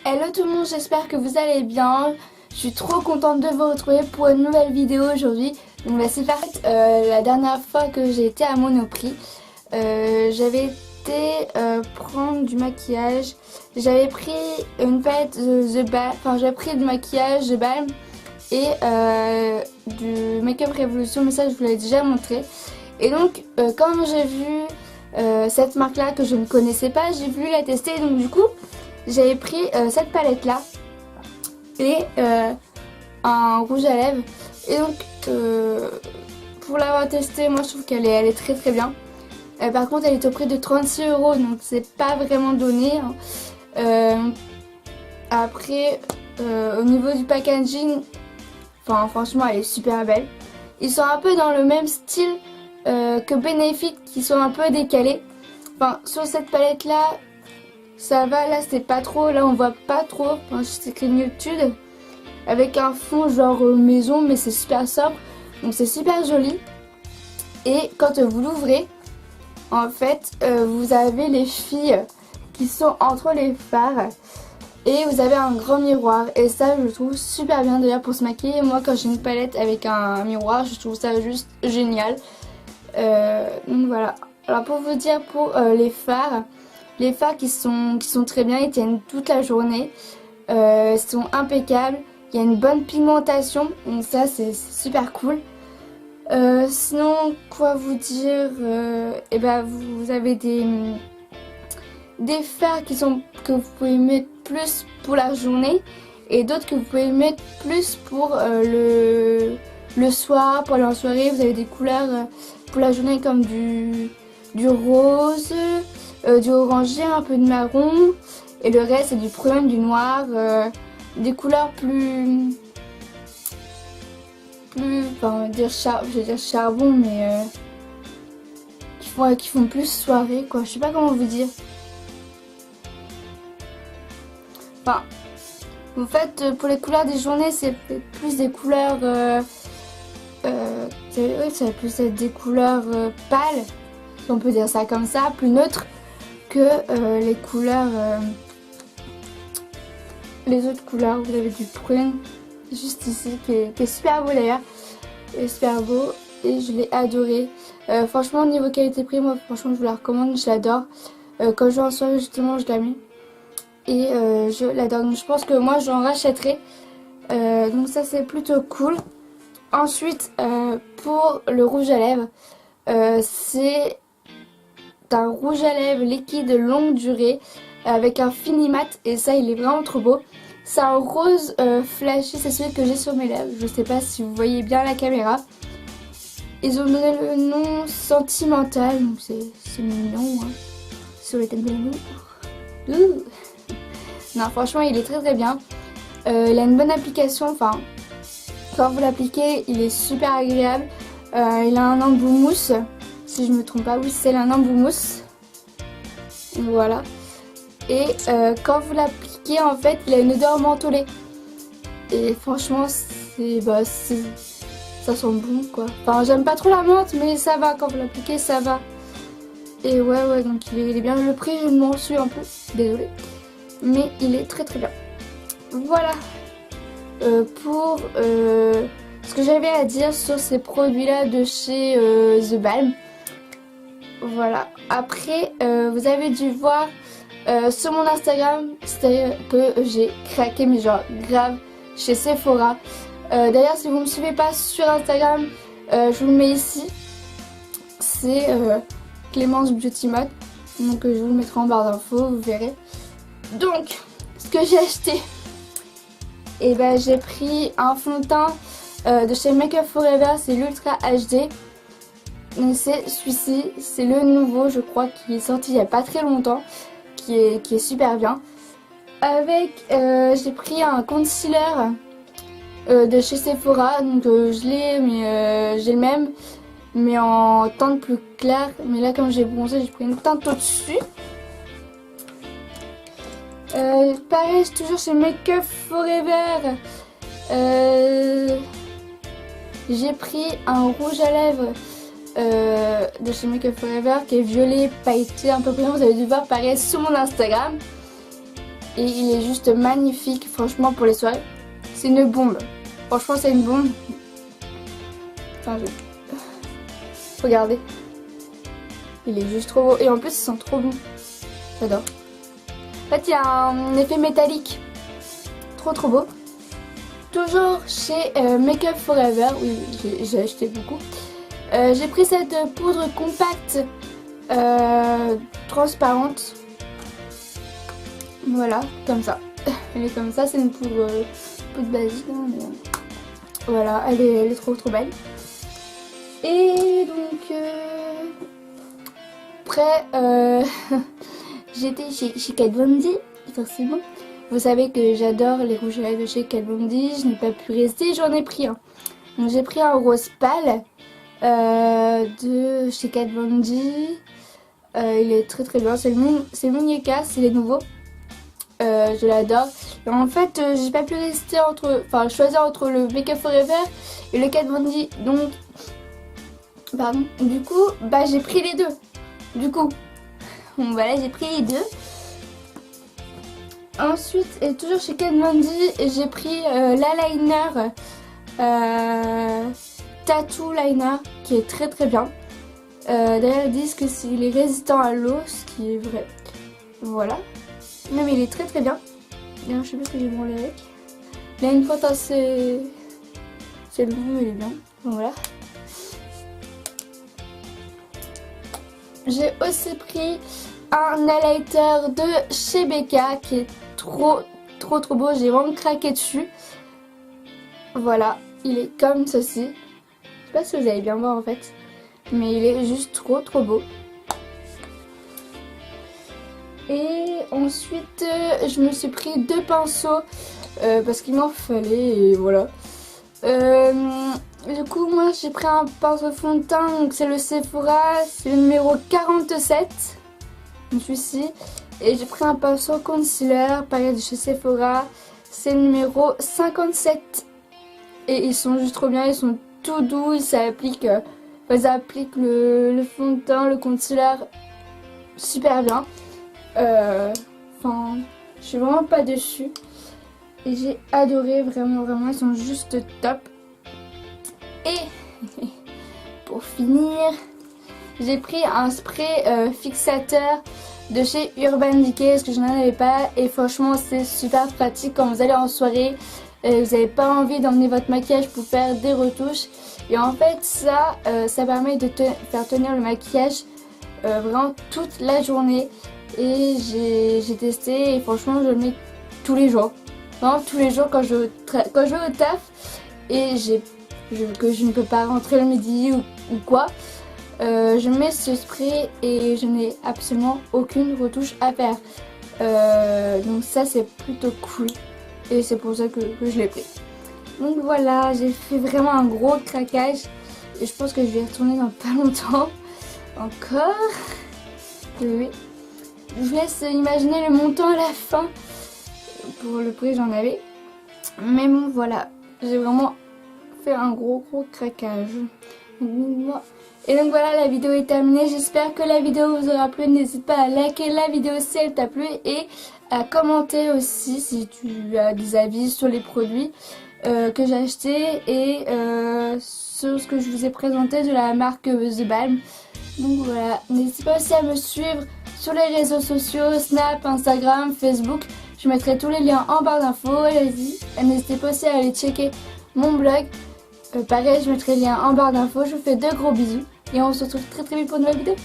Hello tout le monde, j'espère que vous allez bien. Je suis trop contente de vous retrouver pour une nouvelle vidéo aujourd'hui. Donc bah, c'est parti. La dernière fois que j'ai été à Monoprix, j'avais été prendre du maquillage. J'avais pris une palette The Balm, enfin j'avais pris du maquillage The Balm et du Make Up Revolution, mais ça je vous l'ai déjà montré. Et donc quand j'ai vu cette marque là que je ne connaissais pas, j'ai voulu la tester, donc du coup j'avais pris cette palette là et un rouge à lèvres. Et donc pour l'avoir testé, moi je trouve qu'elle est très très bien. Par contre elle est au prix de 36 €, donc c'est pas vraiment donné hein. Après au niveau du packaging, enfin franchement elle est super belle. Ils sont un peu dans le même style que Benefit, qui sont un peu décalés. Enfin sur cette palette là ça va, là c'est pas trop, là on voit pas trop, enfin, c'est écrit Nude avec un fond genre maison, mais c'est super sobre, donc c'est super joli. Et quand vous l'ouvrez, en fait vous avez les filles qui sont entre les fards et vous avez un grand miroir, et ça je le trouve super bien d'ailleurs pour se maquiller. Moi quand j'ai une palette avec un miroir, je trouve ça juste génial. Donc voilà. Alors pour vous dire, pour les fards qui sont très bien, ils tiennent toute la journée, sont impeccables, il y a une bonne pigmentation, donc ça c'est super cool. Sinon quoi vous dire, et ben vous avez des fards que vous pouvez mettre plus pour la journée et d'autres que vous pouvez mettre plus pour le soir, pour aller en soirée. Vous avez des couleurs pour la journée comme du rose, du orangé, un peu de marron, et le reste c'est du prune, du noir, des couleurs plus enfin je vais dire charbon, mais qui font plus soirée quoi, je sais pas comment vous dire. Enfin, en fait pour les couleurs des journées c'est plus des couleurs ça va plus être des couleurs pâles, si on peut dire ça comme ça, plus neutres que les couleurs, les autres couleurs. Vous avez du prune juste ici qui est super beau d'ailleurs, super beau, et je l'ai adoré. Franchement au niveau qualité-prix, moi franchement je vous la recommande, je l'adore. Quand je vais en soirée justement je la mets et je l'adore, donc je pense que moi j'en rachèterai. Donc ça c'est plutôt cool. Ensuite pour le rouge à lèvres, c'est un rouge à lèvres liquide longue durée avec un fini mat, et ça il est vraiment trop beau. C'est un rose flashy, c'est celui que j'ai sur mes lèvres, je sais pas si vous voyez bien la caméra. Ils ont donné le nom Sentimental, donc c'est mignon hein, sur les thèmes de l'amour. Non franchement il est très très bien, il a une bonne application, enfin quand vous l'appliquez il est super agréable. Il a un embout mousse, si je me trompe pas, oui c'est un embout mousse, voilà. Et quand vous l'appliquez en fait il a une odeur mentholée, et franchement ça sent bon quoi. Enfin j'aime pas trop la menthe, mais ça va, quand vous l'appliquez ça va. Et ouais donc il est bien. Le prix je m'en suis un peu désolée, mais il est très très bien. Voilà pour ce que j'avais à dire sur ces produits là de chez The Balm. Voilà, après vous avez dû voir sur mon Instagram, c'est-à-dire que j'ai craqué, mais genre grave, chez Sephora. D'ailleurs si vous ne me suivez pas sur Instagram, je vous le mets ici, c'est Clémence Beauty Mode, donc je vous le mettrai en barre d'infos, vous verrez. Donc ce que j'ai acheté, et ben j'ai pris un fond de teint de chez Make Up Forever, c'est l'Ultra HD. Donc c'est celui-ci, c'est le nouveau je crois, qui est sorti il n'y a pas très longtemps, qui est super bien. Avec j'ai pris un concealer de chez Sephora, donc je l'ai, mais j'ai le même mais en teinte plus claire, mais là comme j'ai bronzé j'ai pris une teinte au-dessus. Pareil, toujours chez Make Up Forever, j'ai pris un rouge à lèvres de chez Make Up Forever qui est violet pailleté un peu brillant, vous avez dû voir pareil sur mon Instagram. et il est juste magnifique franchement pour les soirées. C'est une bombe. Franchement c'est une bombe. Enfin, regardez. Il est juste trop beau et en plus il sent trop bon. J'adore. En fait il y a un effet métallique. Trop beau. Toujours chez Make Up Forever. Oui, j'ai acheté beaucoup. J'ai pris cette poudre compacte transparente. Voilà, comme ça. Elle est comme ça, c'est une poudre basique. Hein, mais... Voilà, elle est trop belle. Et donc, après, j'étais chez Kat Von D, forcément. Vous savez que j'adore les rouges à lèvres de chez Kat Von D. Je n'ai pas pu rester, j'en ai pris un. Donc j'ai pris un rose pâle de chez Kat Von D. Il est très bien, c'est le Muñeca, c'est les nouveaux. Je l'adore. En fait, j'ai pas pu rester choisir entre le Make Up Forever et le Kat Von D. Donc, pardon. Du coup, bah j'ai pris les deux. Du coup, donc, voilà, j'ai pris les deux. Ensuite, et toujours chez Kat Von D, j'ai pris l'eyeliner Tattoo Liner qui est très bien. D'ailleurs, ils disent que il est résistant à l'eau, ce qui est vrai. Voilà. Non, mais il est très bien. D'ailleurs, je sais pas ce que j'ai branlé avec. Il a une pointe assez. C'est long, mais il est bien. Donc voilà. J'ai aussi pris un highlighter de chez Becca qui est trop beau. J'ai vraiment craqué dessus. Voilà, il est comme ceci. Je sais pas si vous allez bien voir en fait, mais il est juste trop beau. Et ensuite, je me suis pris 2 pinceaux parce qu'il m'en fallait et voilà. Du coup, moi j'ai pris un pinceau fond de teint, donc c'est le Sephora, c'est le numéro 47. Donc celui-ci. Et j'ai pris un pinceau concealer, pareil de chez Sephora, c'est le numéro 57. Et ils sont juste trop bien, ils sont tout doux, ça applique le fond de teint, le concealer super bien. Enfin, je suis vraiment pas déçue. Et j'ai adoré, vraiment, ils sont juste top. Et pour finir, j'ai pris un spray fixateur de chez Urban Decay parce que je n'en avais pas. Et franchement, c'est super pratique quand vous allez en soirée. Vous n'avez pas envie d'emmener votre maquillage pour faire des retouches. Et en fait, ça permet de faire tenir le maquillage vraiment toute la journée. Et j'ai testé et franchement, je le mets tous les jours. Vraiment tous les jours quand je vais au taf et que je ne peux pas rentrer le midi ou quoi. Je mets ce spray et je n'ai absolument aucune retouche à faire. Donc ça, c'est plutôt cool. Et c'est pour ça que je l'ai pris. Donc voilà, j'ai fait vraiment un gros craquage. Et je pense que je vais y retourner dans pas longtemps. Encore. Oui. Je vous laisse imaginer le montant à la fin. Pour le prix, j'en avais. Mais bon, voilà. J'ai vraiment fait un gros craquage. Et donc voilà, la vidéo est terminée. J'espère que la vidéo vous aura plu. N'hésite pas à liker la vidéo si elle t'a plu. Et à commenter aussi si tu as des avis sur les produits que j'ai achetés. Et sur ce que je vous ai présenté de la marque The Balm. Donc voilà, n'hésitez pas aussi à me suivre sur les réseaux sociaux, Snap, Instagram, Facebook. Je mettrai tous les liens en barre d'infos. N'hésitez pas aussi à aller checker mon blog. Pareil, je mettrai le lien en barre d'infos. Je vous fais de gros bisous. Et on se retrouve très vite pour une nouvelle vidéo.